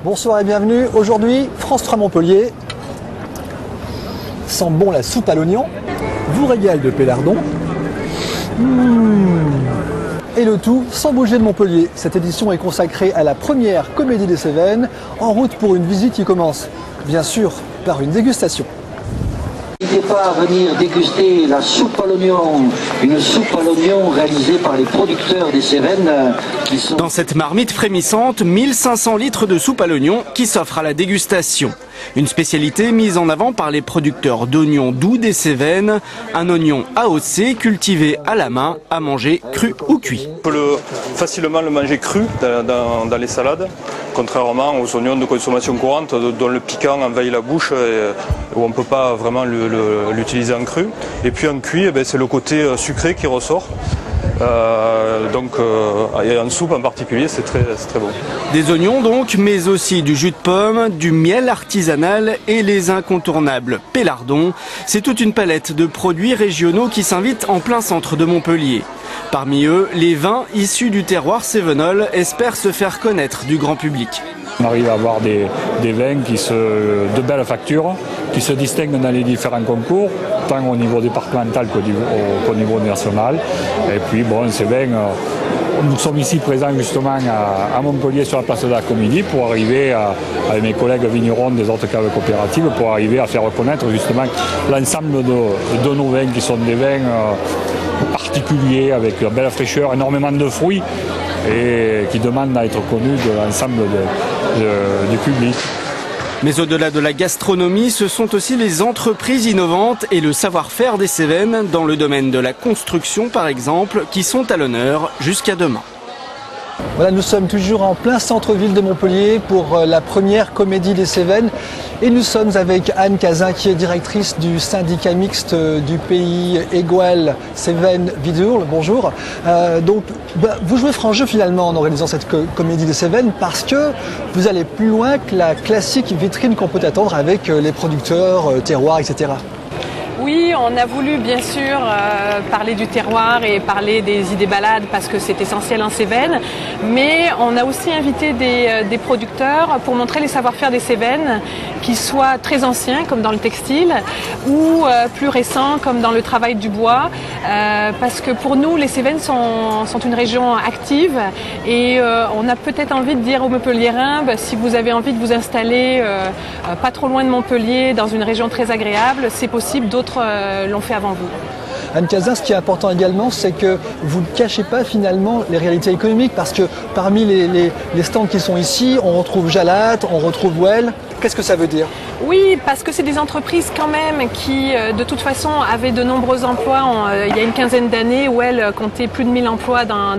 Bonsoir et bienvenue. Aujourd'hui, France 3 Montpellier sent bon la soupe à l'oignon, vous régale de pélardon. Et le tout sans bouger de Montpellier. Cette édition est consacrée à la première Comédie des Cévennes, en route pour une visite qui commence, bien sûr, par une dégustation. N'hésitez pas à venir déguster la soupe à l'oignon, une soupe à l'oignon réalisée par les producteurs des Cévennes qui sont... Dans cette marmite frémissante, 1500 litres de soupe à l'oignon qui s'offre à la dégustation. Une spécialité mise en avant par les producteurs d'oignons doux des Cévennes, un oignon AOC cultivé à la main, à manger cru ou cuit. On peut facilement le manger cru dans les salades, contrairement aux oignons de consommation courante dont le piquant envahit la bouche et où on ne peut pas vraiment l'utiliser en cru. Et puis en cuit, c'est le côté sucré qui ressort. Et en soupe en particulier, c'est très bon. Des oignons donc, mais aussi du jus de pomme, du miel artisanal et les incontournables pélardons. C'est toute une palette de produits régionaux qui s'invitent en plein centre de Montpellier. Parmi eux, les vins issus du terroir cévenol espèrent se faire connaître du grand public. On arrive à avoir des vins de belle facture, qui se distinguent dans les différents concours, tant au niveau départemental qu'au niveau national. Et puis bon, ces vins, nous sommes ici présents justement à Montpellier sur la place de la Comédie pour arriver, avec mes collègues vignerons des autres caves coopératives, pour arriver à faire reconnaître justement l'ensemble de nos vins qui sont des vins particuliers, avec une belle fraîcheur, énormément de fruits et qui demandent à être connus de l'ensemble du public. Mais au-delà de la gastronomie, ce sont aussi les entreprises innovantes et le savoir-faire des Cévennes, dans le domaine de la construction par exemple, qui sont à l'honneur jusqu'à demain. Voilà, nous sommes toujours en plein centre-ville de Montpellier pour la première Comédie des Cévennes. Et nous sommes avec Anne Cazin, qui est directrice du syndicat mixte du pays Égual Cévennes Vidurle. Bonjour. Vous jouez franc jeu finalement en organisant cette Comédie des Cévennes parce que vous allez plus loin que la classique vitrine qu'on peut attendre avec les producteurs, terroirs, etc. Oui, on a voulu bien sûr parler du terroir et parler des idées balades parce que c'est essentiel en Cévennes, mais on a aussi invité des producteurs pour montrer les savoir-faire des Cévennes, qui soient très anciens comme dans le textile ou plus récents comme dans le travail du bois, parce que pour nous les Cévennes sont une région active et on a peut-être envie de dire aux Montpelliérains, si vous avez envie de vous installer pas trop loin de Montpellier dans une région très agréable, c'est possible, d'autres l'ont fait avant vous. Anne Cazin, ce qui est important également, c'est que vous ne cachez pas finalement les réalités économiques, parce que parmi les stands qui sont ici, on retrouve Jalat, on retrouve Well. Qu'est-ce que ça veut dire? Oui, parce que c'est des entreprises quand même qui, de toute façon, avaient de nombreux emplois. Il y a une quinzaine d'années, Well comptait plus de 1000 emplois dans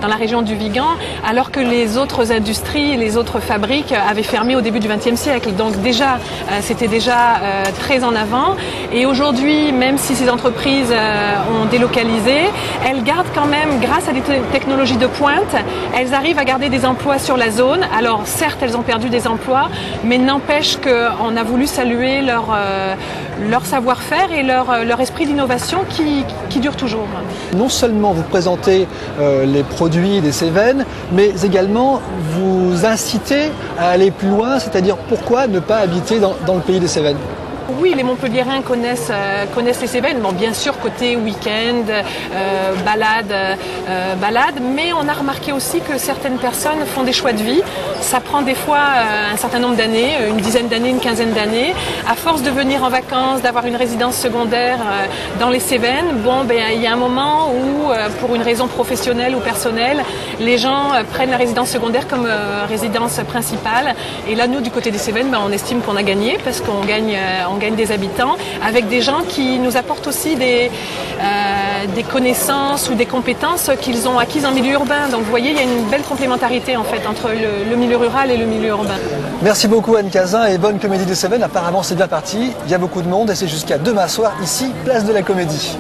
la région du Vigan, alors que les autres industries, les autres fabriques avaient fermé au début du XXe siècle. Donc déjà, c'était déjà très en avant. Et aujourd'hui, même si ces entreprises ont délocalisé, elles gardent quand même, grâce à des technologies de pointe, elles arrivent à garder des emplois sur la zone. Alors certes, elles ont perdu des emplois, mais n'empêche qu'on a voulu saluer leur savoir-faire et leur esprit d'innovation qui dure toujours. Non seulement vous présentez les produits des Cévennes, mais également vous incitez à aller plus loin, c'est-à-dire pourquoi ne pas habiter dans le pays des Cévennes? Oui, les Montpelliérains connaissent les Cévennes, bon, bien sûr côté week-end, balade, mais on a remarqué aussi que certaines personnes font des choix de vie. Ça prend des fois un certain nombre d'années, une dizaine d'années, une quinzaine d'années. À force de venir en vacances, d'avoir une résidence secondaire dans les Cévennes, il y a un moment où, pour une raison professionnelle ou personnelle, les gens prennent la résidence secondaire comme résidence principale. Et là, nous, du côté des Cévennes, on estime qu'on a gagné parce qu'on gagne des habitants, avec des gens qui nous apportent aussi des connaissances ou des compétences qu'ils ont acquises en milieu urbain. Donc vous voyez, il y a une belle complémentarité en fait entre le milieu rural et le milieu urbain. Merci beaucoup Anne Cazin et bonne Comédie des Cévennes. Apparemment c'est bien parti, il y a beaucoup de monde et c'est jusqu'à demain soir ici, place de la Comédie.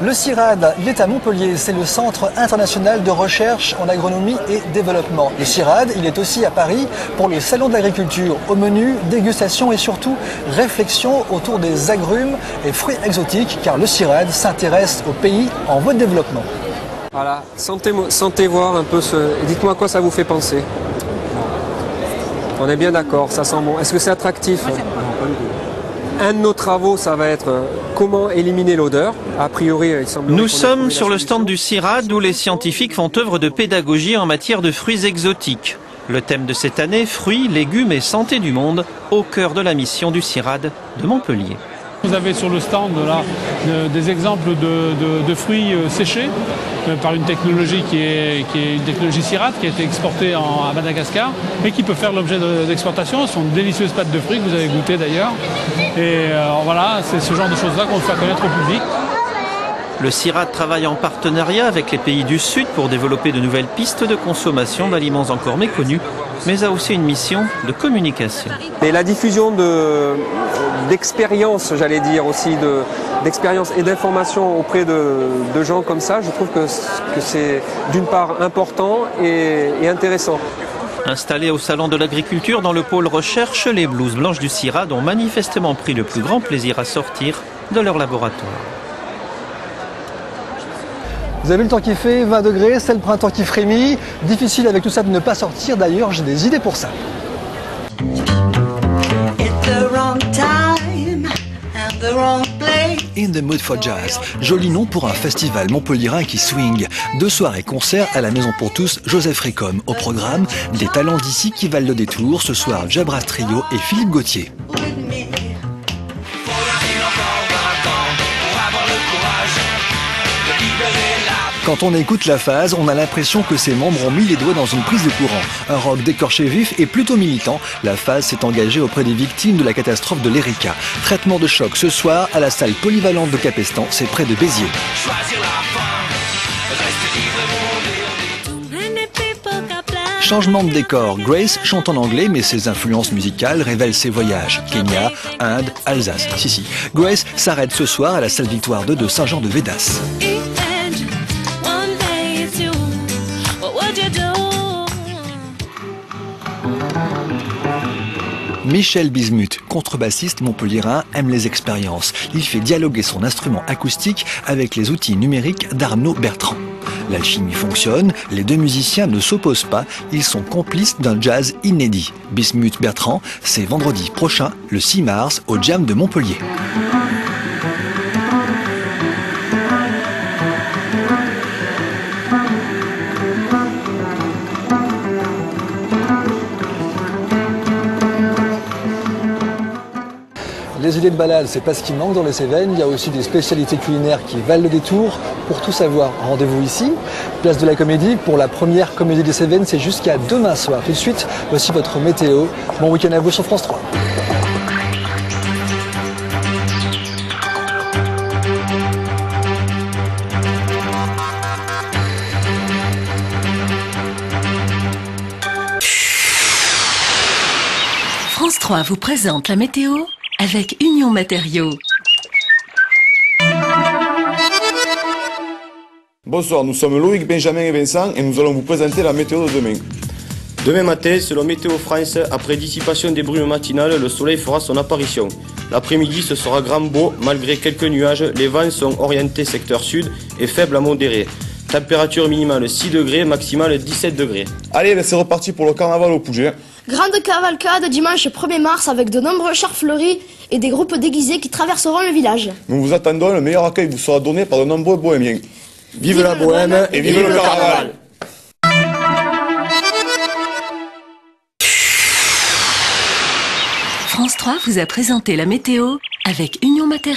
Le CIRAD, il est à Montpellier, c'est le Centre international de recherche en agronomie et développement. Le CIRAD, il est aussi à Paris pour le Salon de l'agriculture. Au menu, dégustation et surtout réflexion autour des agrumes et fruits exotiques, car le CIRAD s'intéresse aux pays en voie de développement. Voilà, sentez voir un peu dites-moi à quoi ça vous fait penser. On est bien d'accord, ça sent bon. Est-ce que c'est attractif? Un de nos travaux, ça va être comment éliminer l'odeur. A priori, il semble. Nous sommes sur le stand du CIRAD où les scientifiques font œuvre de pédagogie en matière de fruits exotiques. Le thème de cette année, fruits, légumes et santé du monde, au cœur de la mission du CIRAD de Montpellier. Vous avez sur le stand là, des exemples de fruits séchés par une technologie qui est une technologie CIRAD qui a été exportée à Madagascar et qui peut faire l'objet d'exportation. Ce sont de délicieuses pâtes de fruits que vous avez goûtées d'ailleurs. Et voilà, c'est ce genre de choses-là qu'on fait connaître au public. Le CIRAD travaille en partenariat avec les pays du Sud pour développer de nouvelles pistes de consommation d'aliments encore méconnus, mais a aussi une mission de communication. Et la diffusion d'expériences, j'allais dire aussi, d'expériences et d'informations auprès de gens comme ça, je trouve que c'est d'une part important et intéressant. Installés au Salon de l'Agriculture dans le pôle recherche, les blouses blanches du CIRAD ont manifestement pris le plus grand plaisir à sortir de leur laboratoire. Vous avez vu le temps qu'il fait, 20 degrés, c'est le printemps qui frémit. Difficile avec tout ça de ne pas sortir, d'ailleurs j'ai des idées pour ça. In the Mood for Jazz, joli nom pour un festival montpelliérain qui swing. 2 soirées concerts à la Maison pour tous, Joseph Récom. Au programme, des talents d'ici qui valent le détour. Ce soir, Jabras Trio et Philippe Gauthier. Quand on écoute la phase, on a l'impression que ses membres ont mis les doigts dans une prise de courant. Un rock décorché vif et plutôt militant, la phase s'est engagée auprès des victimes de la catastrophe de l'Erika. Traitement de choc ce soir à la salle polyvalente de Capestan, c'est près de Béziers. Changement de décor, Grace chante en anglais mais ses influences musicales révèlent ses voyages. Kenya, Inde, Alsace. Si. Grace s'arrête ce soir à la salle Victoire 2 de Saint-Jean-de-Védas. Michel Bismuth, contrebassiste montpelliérain, aime les expériences. Il fait dialoguer son instrument acoustique avec les outils numériques d'Arnaud Bertrand. L'alchimie fonctionne, les 2 musiciens ne s'opposent pas, ils sont complices d'un jazz inédit. Bismuth-Bertrand, c'est vendredi prochain, le 6 mars, au Jam de Montpellier. Les idées de balade, c'est pas ce qui manque dans les Cévennes. Il y a aussi des spécialités culinaires qui valent le détour. Pour tout savoir, rendez-vous ici, place de la Comédie. Pour la première Comédie des Cévennes, c'est jusqu'à demain soir. Tout de suite, voici votre météo. Bon week-end à vous sur France 3. France 3 vous présente la météo avec Union Matériaux. Bonsoir, nous sommes Loïc, Benjamin et Vincent et nous allons vous présenter la météo de demain. Demain matin, selon Météo France, après dissipation des brumes matinales, le soleil fera son apparition. L'après-midi, ce sera grand beau, malgré quelques nuages. Les vents sont orientés secteur sud et faibles à modérés. Température minimale 6 degrés, maximale 17 degrés. Allez, c'est reparti pour le carnaval au Pouget. Grande cavalcade dimanche 1er mars avec de nombreux chars fleuris et des groupes déguisés qui traverseront le village. Nous vous attendons, le meilleur accueil vous sera donné par de nombreux bohémiens. Vive la bohème et vive le carnaval. France 3 vous a présenté la météo avec Union Matériaux.